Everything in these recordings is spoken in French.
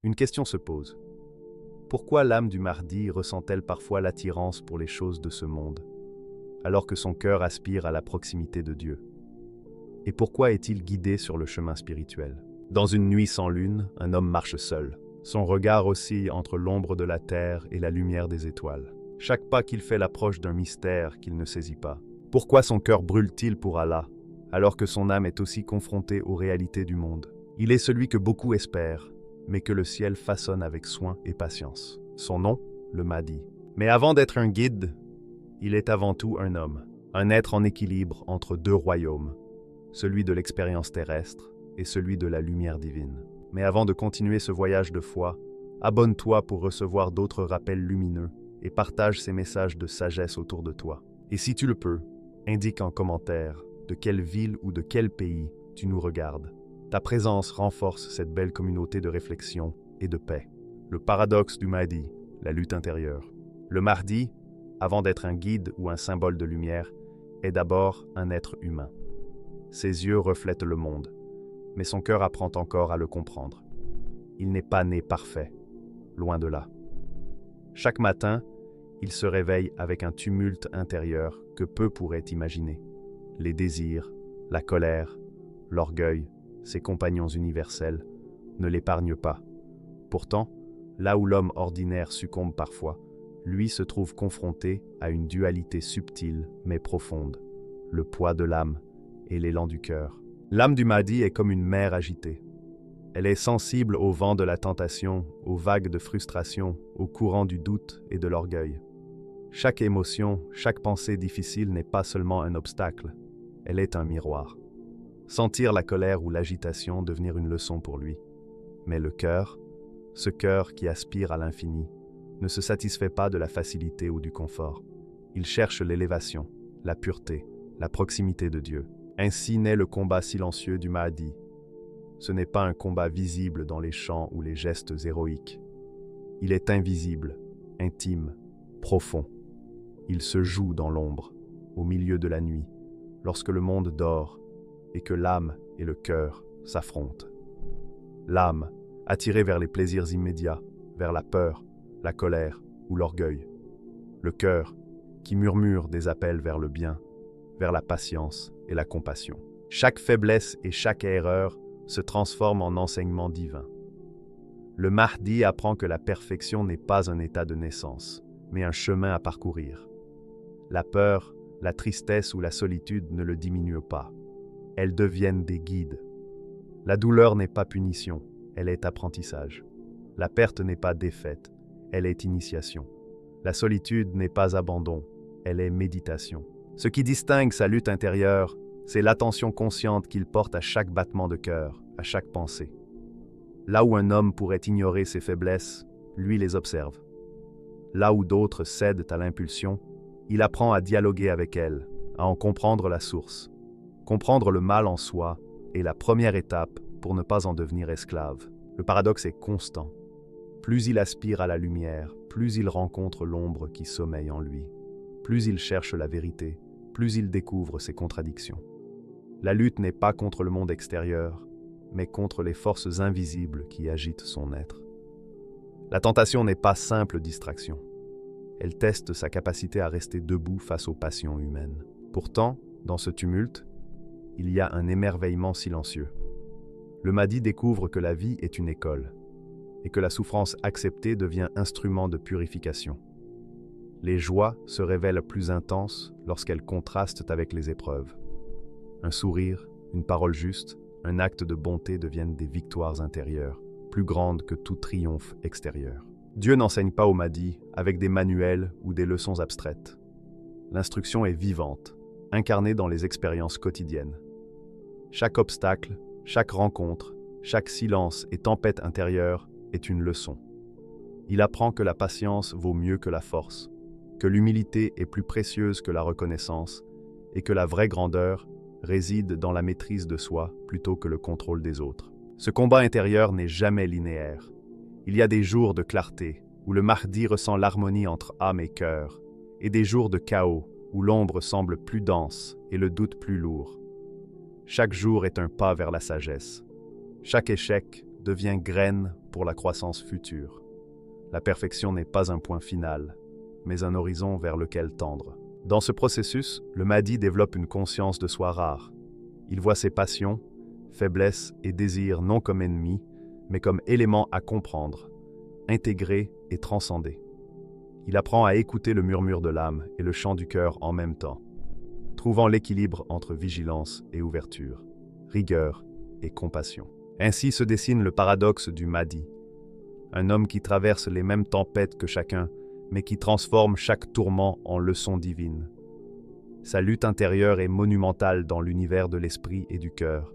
Une question se pose. Pourquoi l'âme du Mahdi ressent-elle parfois l'attirance pour les choses de ce monde, alors que son cœur aspire à la proximité de Dieu? Et pourquoi est-il guidé sur le chemin spirituel? Dans une nuit sans lune, un homme marche seul. Son regard oscille entre l'ombre de la terre et la lumière des étoiles. Chaque pas qu'il fait l'approche d'un mystère qu'il ne saisit pas. Pourquoi son cœur brûle-t-il pour Allah, alors que son âme est aussi confrontée aux réalités du monde? Il est celui que beaucoup espèrent, mais que le ciel façonne avec soin et patience. Son nom, le Mahdi. Mais avant d'être un guide, il est avant tout un homme, un être en équilibre entre deux royaumes, celui de l'expérience terrestre et celui de la lumière divine. Mais avant de continuer ce voyage de foi, abonne-toi pour recevoir d'autres rappels lumineux et partage ces messages de sagesse autour de toi. Et si tu le peux, indique en commentaire de quelle ville ou de quel pays tu nous regardes. Ta présence renforce cette belle communauté de réflexion et de paix. Le paradoxe du Mahdi, la lutte intérieure. Le Mahdi, avant d'être un guide ou un symbole de lumière, est d'abord un être humain. Ses yeux reflètent le monde, mais son cœur apprend encore à le comprendre. Il n'est pas né parfait, loin de là. Chaque matin, il se réveille avec un tumulte intérieur que peu pourraient imaginer. Les désirs, la colère, l'orgueil, ses compagnons universels, ne l'épargnent pas. Pourtant, là où l'homme ordinaire succombe parfois, lui se trouve confronté à une dualité subtile mais profonde, le poids de l'âme et l'élan du cœur. L'âme du Mahdi est comme une mer agitée. Elle est sensible au vent de la tentation, aux vagues de frustration, aux courants du doute et de l'orgueil. Chaque émotion, chaque pensée difficile n'est pas seulement un obstacle, elle est un miroir. Sentir la colère ou l'agitation devenir une leçon pour lui. Mais le cœur, ce cœur qui aspire à l'infini, ne se satisfait pas de la facilité ou du confort. Il cherche l'élévation, la pureté, la proximité de Dieu. Ainsi naît le combat silencieux du Mahdi. Ce n'est pas un combat visible dans les chants ou les gestes héroïques. Il est invisible, intime, profond. Il se joue dans l'ombre, au milieu de la nuit, lorsque le monde dort et que l'âme et le cœur s'affrontent. L'âme, attirée vers les plaisirs immédiats, vers la peur, la colère ou l'orgueil. Le cœur, qui murmure des appels vers le bien, vers la patience et la compassion. Chaque faiblesse et chaque erreur se transforment en enseignement divin. Le Mahdi apprend que la perfection n'est pas un état de naissance, mais un chemin à parcourir. La peur, la tristesse ou la solitude ne le diminuent pas. Elles deviennent des guides. La douleur n'est pas punition, elle est apprentissage. La perte n'est pas défaite, elle est initiation. La solitude n'est pas abandon, elle est méditation. Ce qui distingue sa lutte intérieure, c'est l'attention consciente qu'il porte à chaque battement de cœur, à chaque pensée. Là où un homme pourrait ignorer ses faiblesses, lui les observe. Là où d'autres cèdent à l'impulsion, il apprend à dialoguer avec elles, à en comprendre la source. Comprendre le mal en soi est la première étape pour ne pas en devenir esclave. Le paradoxe est constant. Plus il aspire à la lumière, plus il rencontre l'ombre qui sommeille en lui. Plus il cherche la vérité, plus il découvre ses contradictions. La lutte n'est pas contre le monde extérieur, mais contre les forces invisibles qui agitent son être. La tentation n'est pas simple distraction. Elle teste sa capacité à rester debout face aux passions humaines. Pourtant, dans ce tumulte, il y a un émerveillement silencieux. Le Mahdi découvre que la vie est une école et que la souffrance acceptée devient instrument de purification. Les joies se révèlent plus intenses lorsqu'elles contrastent avec les épreuves. Un sourire, une parole juste, un acte de bonté deviennent des victoires intérieures, plus grandes que tout triomphe extérieur. Dieu n'enseigne pas au Mahdi avec des manuels ou des leçons abstraites. L'instruction est vivante, incarnée dans les expériences quotidiennes. Chaque obstacle, chaque rencontre, chaque silence et tempête intérieure est une leçon. Il apprend que la patience vaut mieux que la force, que l'humilité est plus précieuse que la reconnaissance et que la vraie grandeur réside dans la maîtrise de soi plutôt que le contrôle des autres. Ce combat intérieur n'est jamais linéaire. Il y a des jours de clarté où le Mahdi ressent l'harmonie entre âme et cœur, et des jours de chaos où l'ombre semble plus dense et le doute plus lourd. Chaque jour est un pas vers la sagesse. Chaque échec devient graine pour la croissance future. La perfection n'est pas un point final, mais un horizon vers lequel tendre. Dans ce processus, le Mahdi développe une conscience de soi rare. Il voit ses passions, faiblesses et désirs non comme ennemis, mais comme éléments à comprendre, intégrer et transcender. Il apprend à écouter le murmure de l'âme et le chant du cœur en même temps, trouvant l'équilibre entre vigilance et ouverture, rigueur et compassion. Ainsi se dessine le paradoxe du Mahdi, un homme qui traverse les mêmes tempêtes que chacun, mais qui transforme chaque tourment en leçon divine. Sa lutte intérieure est monumentale dans l'univers de l'esprit et du cœur,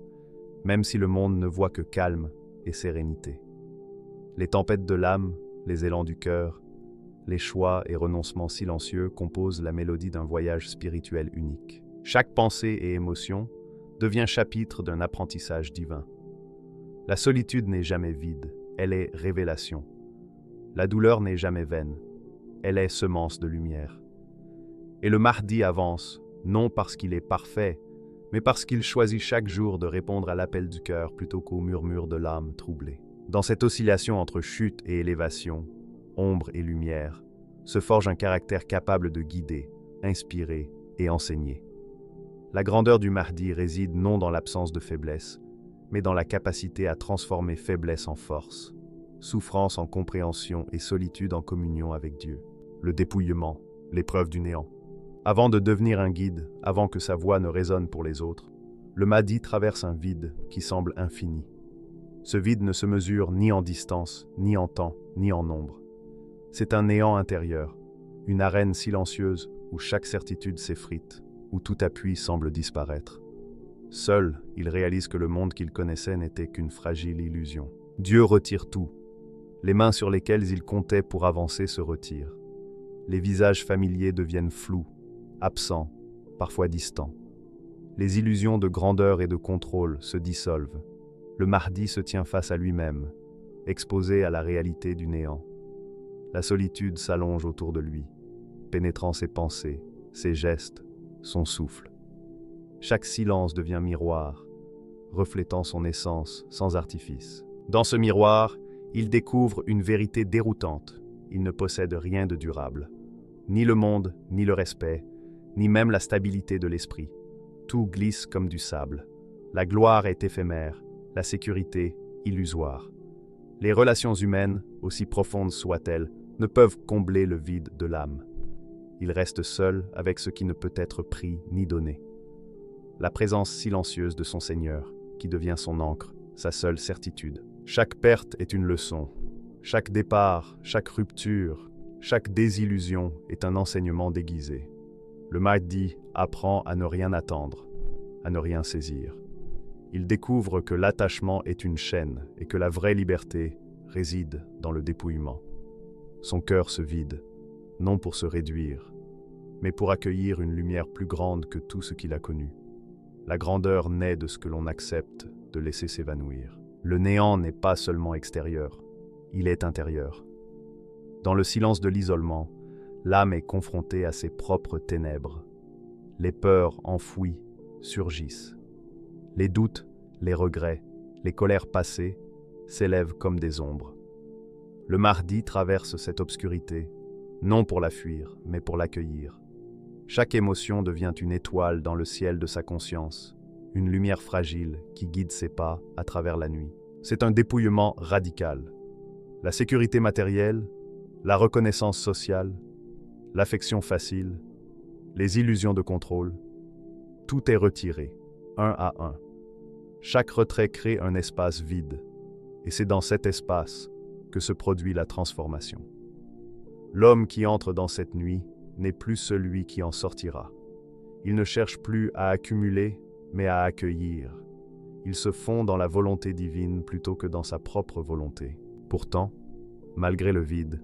même si le monde ne voit que calme et sérénité. Les tempêtes de l'âme, les élans du cœur, les choix et renoncements silencieux composent la mélodie d'un voyage spirituel unique. Chaque pensée et émotion devient chapitre d'un apprentissage divin. La solitude n'est jamais vide, elle est révélation. La douleur n'est jamais vaine, elle est semence de lumière. Et le Mahdi avance, non parce qu'il est parfait, mais parce qu'il choisit chaque jour de répondre à l'appel du cœur plutôt qu'au murmure de l'âme troublée. Dans cette oscillation entre chute et élévation, ombre et lumière, se forge un caractère capable de guider, inspirer et enseigner. La grandeur du Mahdi réside non dans l'absence de faiblesse, mais dans la capacité à transformer faiblesse en force, souffrance en compréhension et solitude en communion avec Dieu. Le dépouillement, l'épreuve du néant. Avant de devenir un guide, avant que sa voix ne résonne pour les autres, le Mahdi traverse un vide qui semble infini. Ce vide ne se mesure ni en distance, ni en temps, ni en nombre. C'est un néant intérieur, une arène silencieuse où chaque certitude s'effrite, où tout appui semble disparaître. Seul, il réalise que le monde qu'il connaissait n'était qu'une fragile illusion. Dieu retire tout. Les mains sur lesquelles il comptait pour avancer se retirent. Les visages familiers deviennent flous, absents, parfois distants. Les illusions de grandeur et de contrôle se dissolvent. Le Mahdi se tient face à lui-même, exposé à la réalité du néant. La solitude s'allonge autour de lui, pénétrant ses pensées, ses gestes, son souffle. Chaque silence devient miroir, reflétant son essence sans artifice. Dans ce miroir, il découvre une vérité déroutante. Il ne possède rien de durable. Ni le monde, ni le respect, ni même la stabilité de l'esprit. Tout glisse comme du sable. La gloire est éphémère, la sécurité illusoire. Les relations humaines, aussi profondes soient-elles, ne peuvent combler le vide de l'âme. Il reste seul avec ce qui ne peut être pris ni donné. La présence silencieuse de son Seigneur, qui devient son ancre, sa seule certitude. Chaque perte est une leçon. Chaque départ, chaque rupture, chaque désillusion est un enseignement déguisé. Le Mahdi apprend à ne rien attendre, à ne rien saisir. Il découvre que l'attachement est une chaîne et que la vraie liberté réside dans le dépouillement. Son cœur se vide, non pour se réduire, mais pour accueillir une lumière plus grande que tout ce qu'il a connu. La grandeur naît de ce que l'on accepte de laisser s'évanouir. Le néant n'est pas seulement extérieur, il est intérieur. Dans le silence de l'isolement, l'âme est confrontée à ses propres ténèbres. Les peurs enfouies surgissent. Les doutes, les regrets, les colères passées s'élèvent comme des ombres. Le Mahdi traverse cette obscurité, non pour la fuir, mais pour l'accueillir. Chaque émotion devient une étoile dans le ciel de sa conscience, une lumière fragile qui guide ses pas à travers la nuit. C'est un dépouillement radical. La sécurité matérielle, la reconnaissance sociale, l'affection facile, les illusions de contrôle, tout est retiré, un à un. Chaque retrait crée un espace vide, et c'est dans cet espace que se produit la transformation. L'homme qui entre dans cette nuit n'est plus celui qui en sortira. Il ne cherche plus à accumuler, mais à accueillir. Il se fond dans la volonté divine plutôt que dans sa propre volonté. Pourtant, malgré le vide,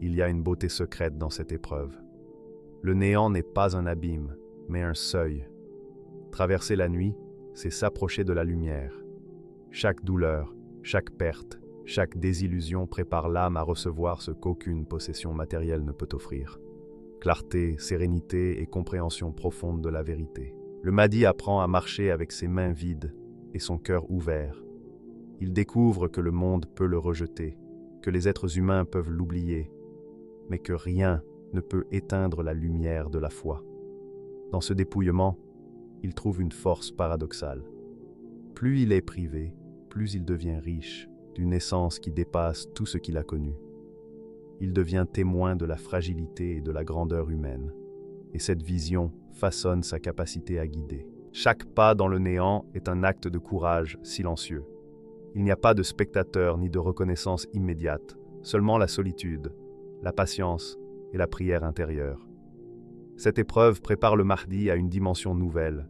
il y a une beauté secrète dans cette épreuve. Le néant n'est pas un abîme, mais un seuil. Traverser la nuit, c'est s'approcher de la lumière. Chaque douleur, chaque perte, chaque désillusion prépare l'âme à recevoir ce qu'aucune possession matérielle ne peut offrir. Clarté, sérénité et compréhension profonde de la vérité. Le Mahdi apprend à marcher avec ses mains vides et son cœur ouvert. Il découvre que le monde peut le rejeter, que les êtres humains peuvent l'oublier, mais que rien ne peut éteindre la lumière de la foi. Dans ce dépouillement, il trouve une force paradoxale. Plus il est privé, plus il devient riche, d'une essence qui dépasse tout ce qu'il a connu. Il devient témoin de la fragilité et de la grandeur humaine, et cette vision façonne sa capacité à guider. Chaque pas dans le néant est un acte de courage silencieux. Il n'y a pas de spectateur ni de reconnaissance immédiate, seulement la solitude, la patience et la prière intérieure. Cette épreuve prépare le Mahdi à une dimension nouvelle,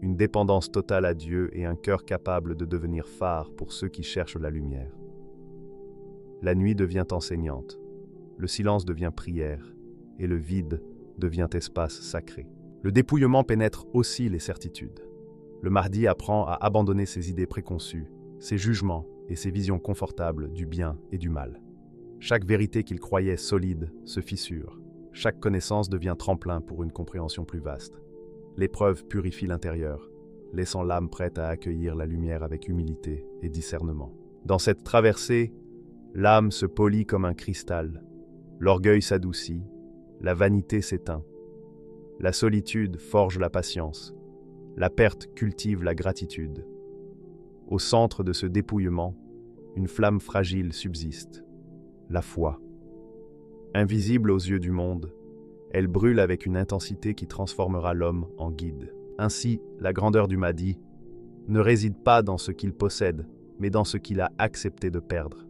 une dépendance totale à Dieu et un cœur capable de devenir phare pour ceux qui cherchent la lumière. La nuit devient enseignante, le silence devient prière, et le vide devient espace sacré. Le dépouillement pénètre aussi les certitudes. Le Mahdi apprend à abandonner ses idées préconçues, ses jugements et ses visions confortables du bien et du mal. Chaque vérité qu'il croyait solide se fissure. Chaque connaissance devient tremplin pour une compréhension plus vaste. L'épreuve purifie l'intérieur, laissant l'âme prête à accueillir la lumière avec humilité et discernement. Dans cette traversée, l'âme se polit comme un cristal, l'orgueil s'adoucit, la vanité s'éteint. La solitude forge la patience, la perte cultive la gratitude. Au centre de ce dépouillement, une flamme fragile subsiste, la foi. Invisible aux yeux du monde, elle brûle avec une intensité qui transformera l'homme en guide. Ainsi, la grandeur du Mahdi ne réside pas dans ce qu'il possède, mais dans ce qu'il a accepté de perdre.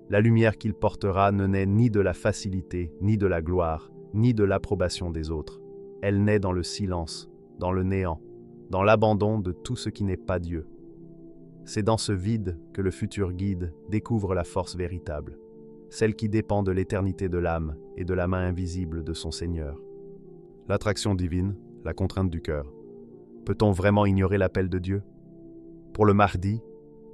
La lumière qu'il portera ne naît ni de la facilité, ni de la gloire, ni de l'approbation des autres. Elle naît dans le silence, dans le néant, dans l'abandon de tout ce qui n'est pas Dieu. C'est dans ce vide que le futur guide découvre la force véritable, celle qui dépend de l'éternité de l'âme et de la main invisible de son Seigneur. L'attraction divine, la contrainte du cœur. Peut-on vraiment ignorer l'appel de Dieu? Pour le Mahdi,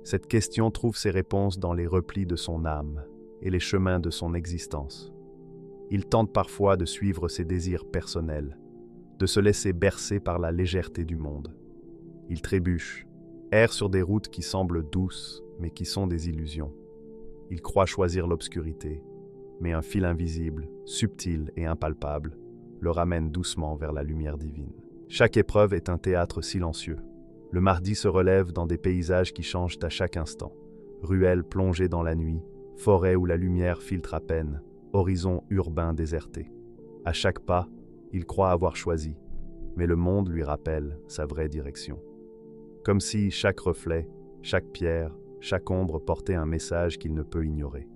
cette question trouve ses réponses dans les replis de son âme et les chemins de son existence. Il tente parfois de suivre ses désirs personnels, de se laisser bercer par la légèreté du monde. Il trébuche, erre sur des routes qui semblent douces, mais qui sont des illusions. Il croit choisir l'obscurité, mais un fil invisible, subtil et impalpable, le ramène doucement vers la lumière divine. Chaque épreuve est un théâtre silencieux. Le Mahdi se relève dans des paysages qui changent à chaque instant. Ruelles plongées dans la nuit, forêts où la lumière filtre à peine, horizons urbains désertés. À chaque pas, il croit avoir choisi, mais le monde lui rappelle sa vraie direction. Comme si chaque reflet, chaque pierre, chaque ombre portait un message qu'il ne peut ignorer.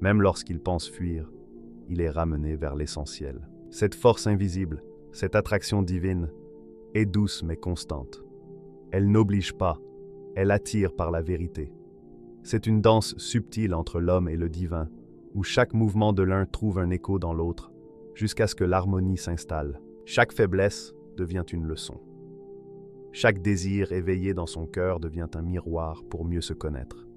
Même lorsqu'il pense fuir, il est ramené vers l'essentiel. Cette force invisible, cette attraction divine, est douce mais constante. Elle n'oblige pas, elle attire par la vérité. C'est une danse subtile entre l'homme et le divin, où chaque mouvement de l'un trouve un écho dans l'autre, jusqu'à ce que l'harmonie s'installe. Chaque faiblesse devient une leçon. Chaque désir éveillé dans son cœur devient un miroir pour mieux se connaître.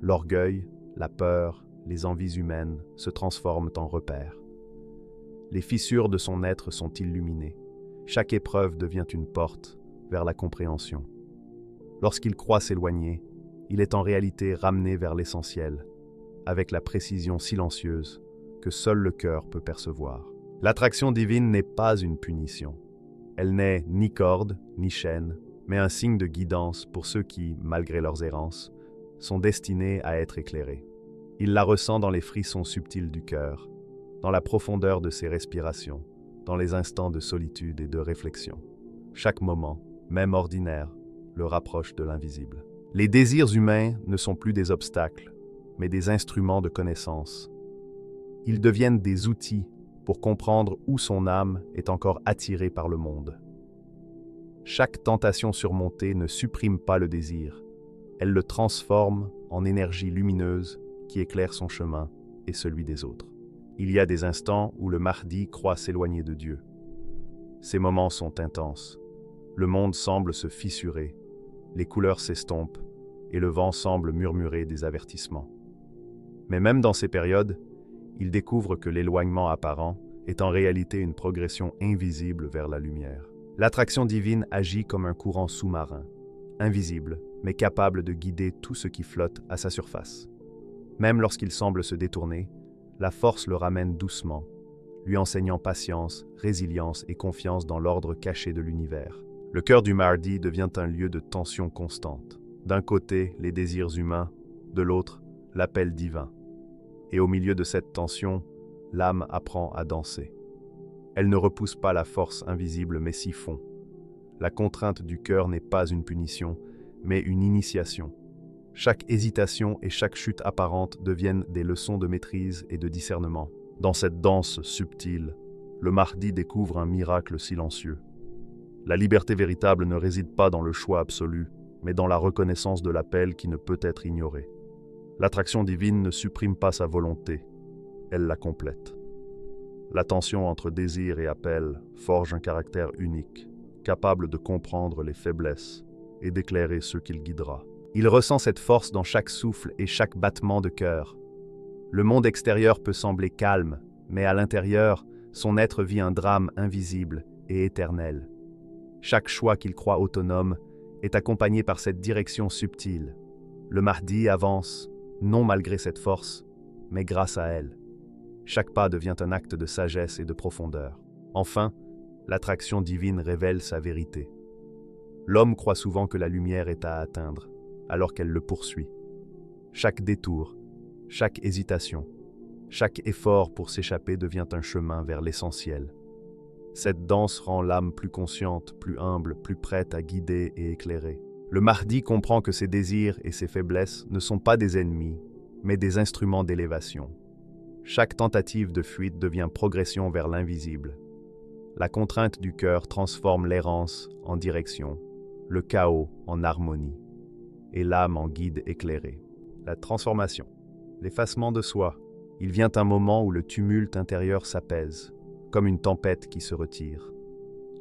L'orgueil, la peur, les envies humaines se transforment en repères. Les fissures de son être sont illuminées. Chaque épreuve devient une porte vers la compréhension. Lorsqu'il croit s'éloigner, il est en réalité ramené vers l'essentiel, avec la précision silencieuse que seul le cœur peut percevoir. L'attraction divine n'est pas une punition. Elle n'est ni corde, ni chaîne, mais un signe de guidance pour ceux qui, malgré leurs errances, sont destinés à être éclairés. Il la ressent dans les frissons subtils du cœur, dans la profondeur de ses respirations, dans les instants de solitude et de réflexion. Chaque moment, même ordinaire, le rapproche de l'invisible. Les désirs humains ne sont plus des obstacles, mais des instruments de connaissance. Ils deviennent des outils pour comprendre où son âme est encore attirée par le monde. Chaque tentation surmontée ne supprime pas le désir, elle le transforme en énergie lumineuse qui éclaire son chemin et celui des autres. Il y a des instants où le Mahdi croit s'éloigner de Dieu. Ces moments sont intenses. Le monde semble se fissurer, les couleurs s'estompent et le vent semble murmurer des avertissements. Mais même dans ces périodes, il découvre que l'éloignement apparent est en réalité une progression invisible vers la lumière. L'attraction divine agit comme un courant sous-marin, invisible, mais capable de guider tout ce qui flotte à sa surface. Même lorsqu'il semble se détourner, la force le ramène doucement, lui enseignant patience, résilience et confiance dans l'ordre caché de l'univers. Le cœur du Mahdi devient un lieu de tension constante. D'un côté, les désirs humains, de l'autre, l'appel divin. Et au milieu de cette tension, l'âme apprend à danser. Elle ne repousse pas la force invisible mais s'y fond. La contrainte du cœur n'est pas une punition, mais une initiation. Chaque hésitation et chaque chute apparente deviennent des leçons de maîtrise et de discernement. Dans cette danse subtile, le Mahdi découvre un miracle silencieux. La liberté véritable ne réside pas dans le choix absolu, mais dans la reconnaissance de l'appel qui ne peut être ignoré. L'attraction divine ne supprime pas sa volonté, elle la complète. La tension entre désir et appel forge un caractère unique, capable de comprendre les faiblesses et d'éclairer ceux qu'il guidera. Il ressent cette force dans chaque souffle et chaque battement de cœur. Le monde extérieur peut sembler calme, mais à l'intérieur, son être vit un drame invisible et éternel. Chaque choix qu'il croit autonome est accompagné par cette direction subtile. Le Mahdi avance, non malgré cette force, mais grâce à elle. Chaque pas devient un acte de sagesse et de profondeur. Enfin, l'attraction divine révèle sa vérité. L'homme croit souvent que la lumière est à atteindre, alors qu'elle le poursuit. Chaque détour, chaque hésitation, chaque effort pour s'échapper devient un chemin vers l'essentiel. Cette danse rend l'âme plus consciente, plus humble, plus prête à guider et éclairer. Le Mahdi comprend que ses désirs et ses faiblesses ne sont pas des ennemis, mais des instruments d'élévation. Chaque tentative de fuite devient progression vers l'invisible. La contrainte du cœur transforme l'errance en direction, le chaos en harmonie, et l'âme en guide éclairé. La transformation, l'effacement de soi. Il vient un moment où le tumulte intérieur s'apaise, comme une tempête qui se retire.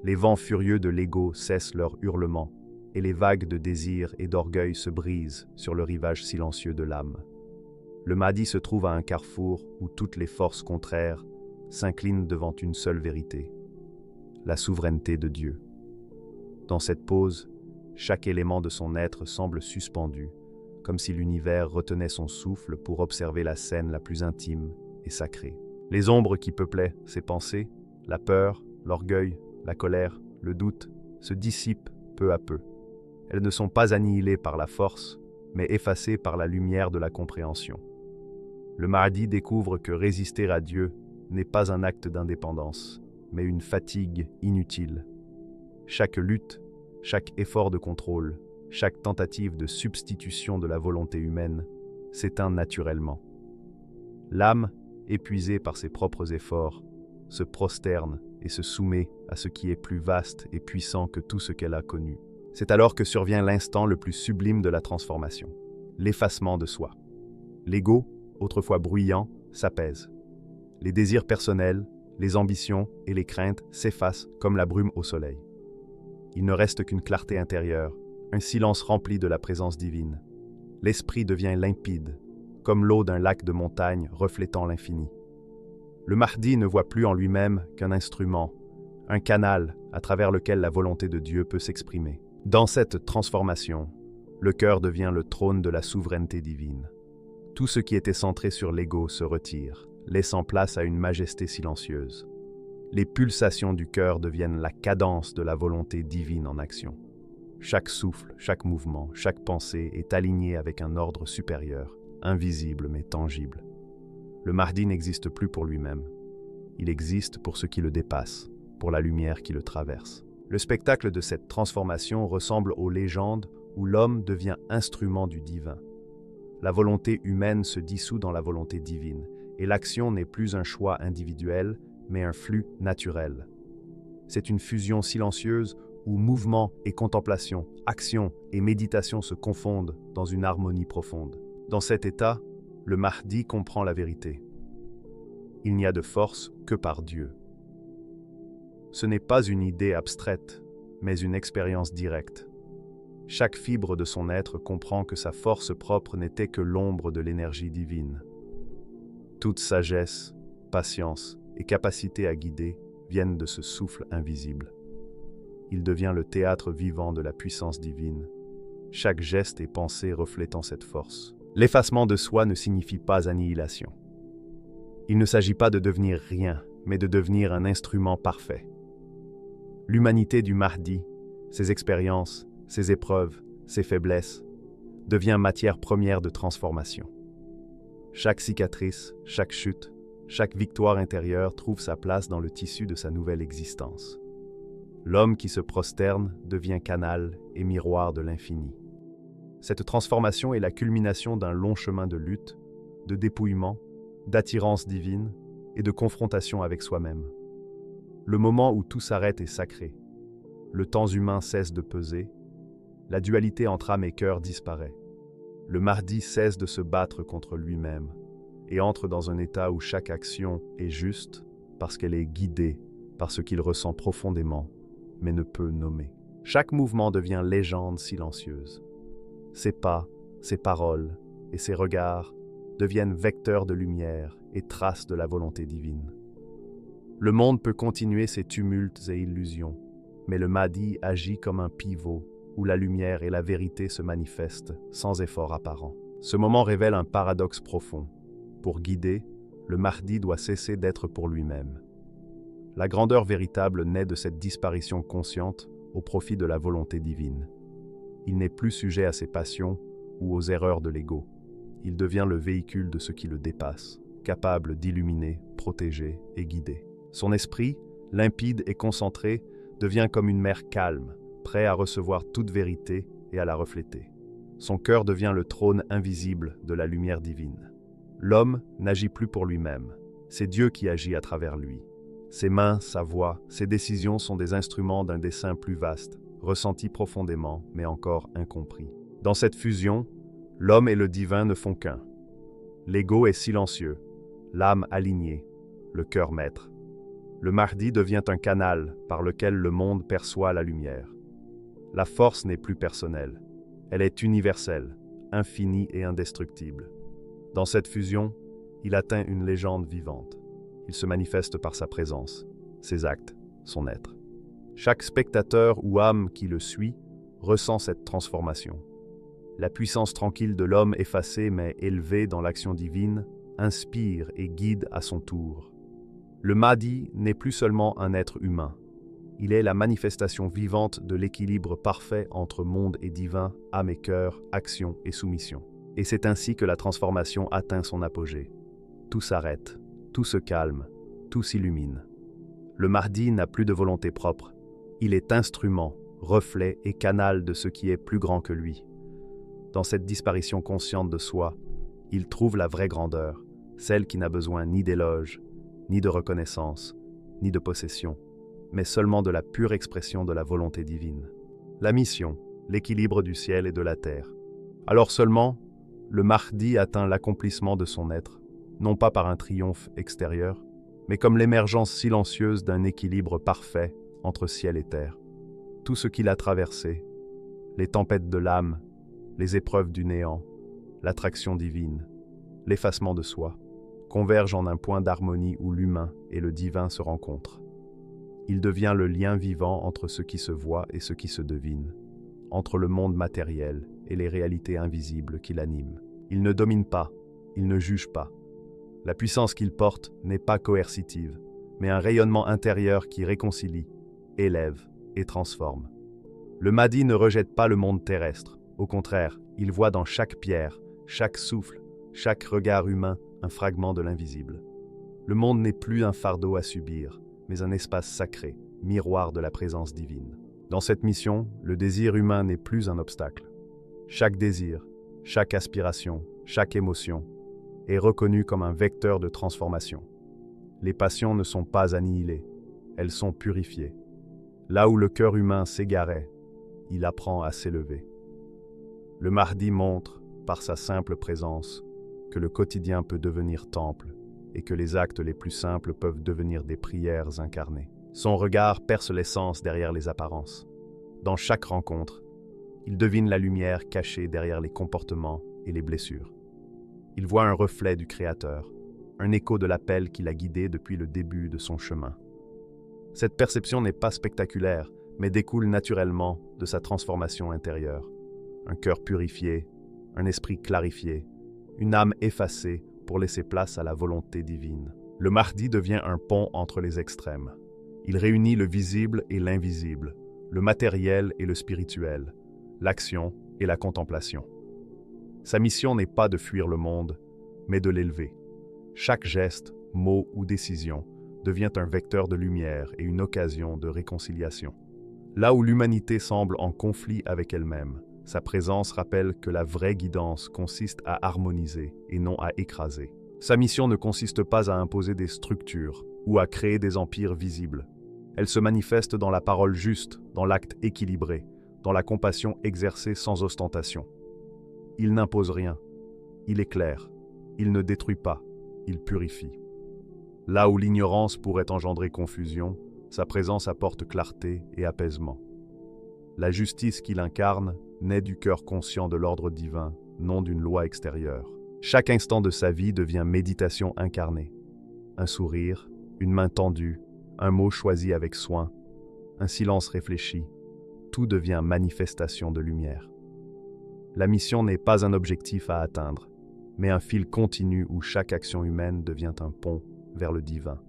Les vents furieux de l'ego cessent leur hurlement, et les vagues de désir et d'orgueil se brisent sur le rivage silencieux de l'âme. Le Mahdi se trouve à un carrefour où toutes les forces contraires s'inclinent devant une seule vérité, la souveraineté de Dieu. Dans cette pause, chaque élément de son être semble suspendu, comme si l'univers retenait son souffle pour observer la scène la plus intime et sacrée. Les ombres qui peuplaient ses pensées, la peur, l'orgueil, la colère, le doute, se dissipent peu à peu. Elles ne sont pas annihilées par la force, mais effacées par la lumière de la compréhension. Le Mahdi découvre que résister à Dieu n'est pas un acte d'indépendance, mais une fatigue inutile. Chaque lutte, chaque effort de contrôle, chaque tentative de substitution de la volonté humaine s'éteint naturellement. L'âme, épuisée par ses propres efforts, se prosterne et se soumet à ce qui est plus vaste et puissant que tout ce qu'elle a connu. C'est alors que survient l'instant le plus sublime de la transformation, l'effacement de soi. L'ego, autrefois bruyant, s'apaise. Les désirs personnels, les ambitions et les craintes s'effacent comme la brume au soleil. Il ne reste qu'une clarté intérieure, un silence rempli de la présence divine. L'esprit devient limpide, comme l'eau d'un lac de montagne reflétant l'infini. Le Mahdi ne voit plus en lui-même qu'un instrument, un canal à travers lequel la volonté de Dieu peut s'exprimer. Dans cette transformation, le cœur devient le trône de la souveraineté divine. Tout ce qui était centré sur l'ego se retire, laissant place à une majesté silencieuse. Les pulsations du cœur deviennent la cadence de la volonté divine en action. Chaque souffle, chaque mouvement, chaque pensée est aligné avec un ordre supérieur, invisible mais tangible. Le Mahdi n'existe plus pour lui-même. Il existe pour ce qui le dépasse, pour la lumière qui le traverse. Le spectacle de cette transformation ressemble aux légendes où l'homme devient instrument du divin. La volonté humaine se dissout dans la volonté divine, et l'action n'est plus un choix individuel, mais un flux naturel. C'est une fusion silencieuse où mouvement et contemplation, action et méditation se confondent dans une harmonie profonde. Dans cet état, le Mahdi comprend la vérité. Il n'y a de force que par Dieu. Ce n'est pas une idée abstraite, mais une expérience directe. Chaque fibre de son être comprend que sa force propre n'était que l'ombre de l'énergie divine. Toute sagesse, patience et capacité à guider viennent de ce souffle invisible. Il devient le théâtre vivant de la puissance divine, chaque geste et pensée reflétant cette force. L'effacement de soi ne signifie pas annihilation. Il ne s'agit pas de devenir rien, mais de devenir un instrument parfait. L'humanité du Mahdi, ses expériences, ses épreuves, ses faiblesses, devient matière première de transformation. Chaque cicatrice, chaque chute, chaque victoire intérieure trouve sa place dans le tissu de sa nouvelle existence. L'homme qui se prosterne devient canal et miroir de l'infini. Cette transformation est la culmination d'un long chemin de lutte, de dépouillement, d'attirance divine et de confrontation avec soi-même. Le moment où tout s'arrête est sacré. Le temps humain cesse de peser. La dualité entre âme et cœur disparaît. Le Mahdi cesse de se battre contre lui-même et entre dans un état où chaque action est juste parce qu'elle est guidée par ce qu'il ressent profondément, mais ne peut nommer. Chaque mouvement devient légende silencieuse. Ses pas, ses paroles et ses regards deviennent vecteurs de lumière et traces de la volonté divine. Le monde peut continuer ses tumultes et illusions, mais le Mahdi agit comme un pivot où la lumière et la vérité se manifestent sans effort apparent. Ce moment révèle un paradoxe profond. Pour guider, le Mahdi doit cesser d'être pour lui-même. La grandeur véritable naît de cette disparition consciente au profit de la volonté divine. Il n'est plus sujet à ses passions ou aux erreurs de l'ego. Il devient le véhicule de ce qui le dépasse, capable d'illuminer, protéger et guider. Son esprit, limpide et concentré, devient comme une mer calme, prêt à recevoir toute vérité et à la refléter. Son cœur devient le trône invisible de la lumière divine. L'homme n'agit plus pour lui-même, c'est Dieu qui agit à travers lui. Ses mains, sa voix, ses décisions sont des instruments d'un dessein plus vaste, ressenti profondément, mais encore incompris. Dans cette fusion, l'homme et le divin ne font qu'un. L'ego est silencieux, l'âme alignée, le cœur maître. Le Mahdi devient un canal par lequel le monde perçoit la lumière. La force n'est plus personnelle, elle est universelle, infinie et indestructible. Dans cette fusion, il atteint une légende vivante. Il se manifeste par sa présence, ses actes, son être. Chaque spectateur ou âme qui le suit ressent cette transformation. La puissance tranquille de l'homme effacé mais élevé dans l'action divine inspire et guide à son tour. Le Mahdi n'est plus seulement un être humain. Il est la manifestation vivante de l'équilibre parfait entre monde et divin, âme et cœur, action et soumission. Et c'est ainsi que la transformation atteint son apogée. Tout s'arrête, tout se calme, tout s'illumine. Le Mahdi n'a plus de volonté propre. Il est instrument, reflet et canal de ce qui est plus grand que lui. Dans cette disparition consciente de soi, il trouve la vraie grandeur, celle qui n'a besoin ni d'éloge, ni de reconnaissance, ni de possession, mais seulement de la pure expression de la volonté divine. La mission, l'équilibre du ciel et de la terre. Alors seulement, le Mahdi atteint l'accomplissement de son être, non pas par un triomphe extérieur, mais comme l'émergence silencieuse d'un équilibre parfait entre ciel et terre. Tout ce qu'il a traversé, les tempêtes de l'âme, les épreuves du néant, l'attraction divine, l'effacement de soi, convergent en un point d'harmonie où l'humain et le divin se rencontrent. Il devient le lien vivant entre ce qui se voit et ce qui se devine, entre le monde matériel et les réalités invisibles qui l'animent. Il ne domine pas, il ne juge pas. La puissance qu'il porte n'est pas coercitive, mais un rayonnement intérieur qui réconcilie, élève et transforme. Le Mahdi ne rejette pas le monde terrestre. Au contraire, il voit dans chaque pierre, chaque souffle, chaque regard humain un fragment de l'invisible. Le monde n'est plus un fardeau à subir, mais un espace sacré, miroir de la présence divine. Dans cette mission, le désir humain n'est plus un obstacle. Chaque désir, chaque aspiration, chaque émotion est reconnu comme un vecteur de transformation. Les passions ne sont pas annihilées, elles sont purifiées. Là où le cœur humain s'égarait, il apprend à s'élever. Le Mahdi montre, par sa simple présence, que le quotidien peut devenir temple et que les actes les plus simples peuvent devenir des prières incarnées. Son regard perce l'essence derrière les apparences. Dans chaque rencontre, il devine la lumière cachée derrière les comportements et les blessures. Il voit un reflet du Créateur, un écho de l'appel qu'il a guidé depuis le début de son chemin. Cette perception n'est pas spectaculaire, mais découle naturellement de sa transformation intérieure. un cœur purifié, un esprit clarifié, une âme effacée pour laisser place à la volonté divine. Le Mahdi devient un pont entre les extrêmes. Il réunit le visible et l'invisible, le matériel et le spirituel, l'action et la contemplation. Sa mission n'est pas de fuir le monde, mais de l'élever. Chaque geste, mot ou décision devient un vecteur de lumière et une occasion de réconciliation. Là où l'humanité semble en conflit avec elle-même, sa présence rappelle que la vraie guidance consiste à harmoniser et non à écraser. Sa mission ne consiste pas à imposer des structures ou à créer des empires visibles. Elle se manifeste dans la parole juste, dans l'acte équilibré, dans la compassion exercée sans ostentation. Il n'impose rien, il éclaire, il ne détruit pas, il purifie. Là où l'ignorance pourrait engendrer confusion, sa présence apporte clarté et apaisement. La justice qu'il incarne naît du cœur conscient de l'ordre divin, non d'une loi extérieure. Chaque instant de sa vie devient méditation incarnée. Un sourire, une main tendue, un mot choisi avec soin, un silence réfléchi, tout devient manifestation de lumière. La mission n'est pas un objectif à atteindre, mais un fil continu où chaque action humaine devient un pont vers le divin.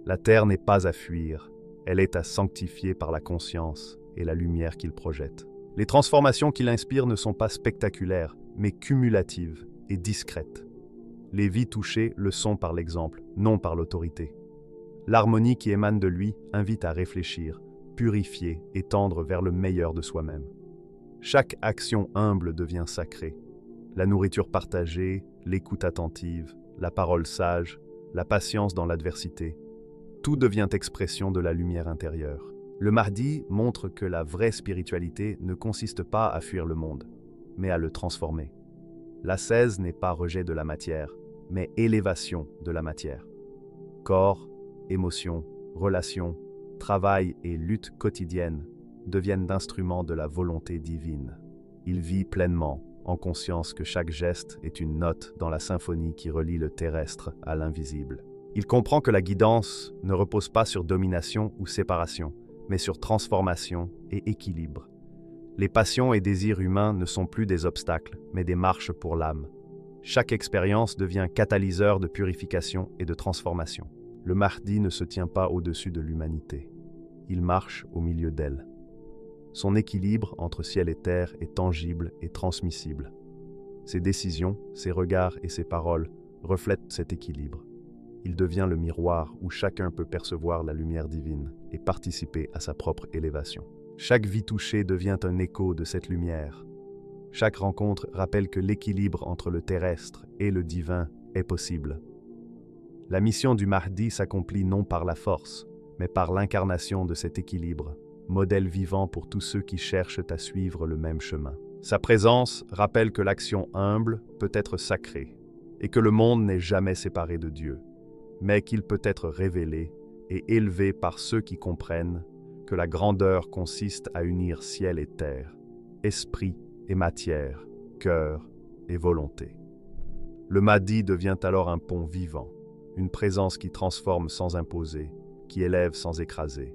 La terre n'est pas à fuir, elle est à sanctifier par la conscience et la lumière qu'il projette. Les transformations qu'il inspire ne sont pas spectaculaires, mais cumulatives et discrètes. Les vies touchées le sont par l'exemple, non par l'autorité. L'harmonie qui émane de lui invite à réfléchir, purifier et tendre vers le meilleur de soi-même. Chaque action humble devient sacrée. La nourriture partagée, l'écoute attentive, la parole sage, la patience dans l'adversité, tout devient expression de la lumière intérieure. Le Mahdi montre que la vraie spiritualité ne consiste pas à fuir le monde, mais à le transformer. L'ascèse n'est pas rejet de la matière, mais élévation de la matière. Corps, émotions, relations, travail et lutte quotidienne deviennent d'instruments de la volonté divine. Il vit pleinement, en conscience que chaque geste est une note dans la symphonie qui relie le terrestre à l'invisible. Il comprend que la guidance ne repose pas sur domination ou séparation, mais sur transformation et équilibre. Les passions et désirs humains ne sont plus des obstacles, mais des marches pour l'âme. Chaque expérience devient catalyseur de purification et de transformation. Le Mahdi ne se tient pas au-dessus de l'humanité. Il marche au milieu d'elle. Son équilibre entre ciel et terre est tangible et transmissible. Ses décisions, ses regards et ses paroles reflètent cet équilibre. Il devient le miroir où chacun peut percevoir la lumière divine et participer à sa propre élévation. Chaque vie touchée devient un écho de cette lumière. Chaque rencontre rappelle que l'équilibre entre le terrestre et le divin est possible. La mission du Mahdi s'accomplit non par la force, mais par l'incarnation de cet équilibre, modèle vivant pour tous ceux qui cherchent à suivre le même chemin. Sa présence rappelle que l'action humble peut être sacrée et que le monde n'est jamais séparé de Dieu, mais qu'il peut être révélé et élevé par ceux qui comprennent que la grandeur consiste à unir ciel et terre, esprit et matière, cœur et volonté. Le Mahdi devient alors un pont vivant, une présence qui transforme sans imposer, qui élève sans écraser,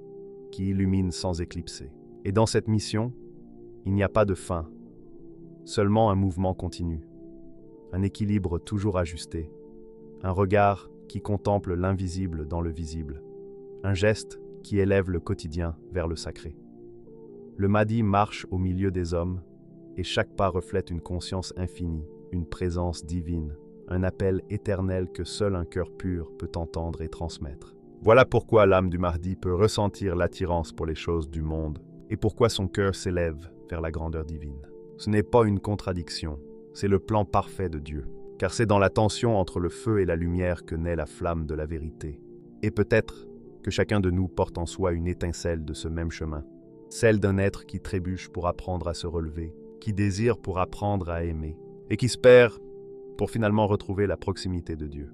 qui illumine sans éclipser. Et dans cette mission, il n'y a pas de fin, seulement un mouvement continu, un équilibre toujours ajusté, un regard qui contemple l'invisible dans le visible, un geste qui élève le quotidien vers le sacré. Le Mahdi marche au milieu des hommes, et chaque pas reflète une conscience infinie, une présence divine, un appel éternel que seul un cœur pur peut entendre et transmettre. Voilà pourquoi l'âme du Mahdi peut ressentir l'attirance pour les choses du monde, et pourquoi son cœur s'élève vers la grandeur divine. Ce n'est pas une contradiction, c'est le plan parfait de Dieu, car c'est dans la tension entre le feu et la lumière que naît la flamme de la vérité. Et peut-être que chacun de nous porte en soi une étincelle de ce même chemin, celle d'un être qui trébuche pour apprendre à se relever, qui désire pour apprendre à aimer, et qui se perd pour finalement retrouver la proximité de Dieu.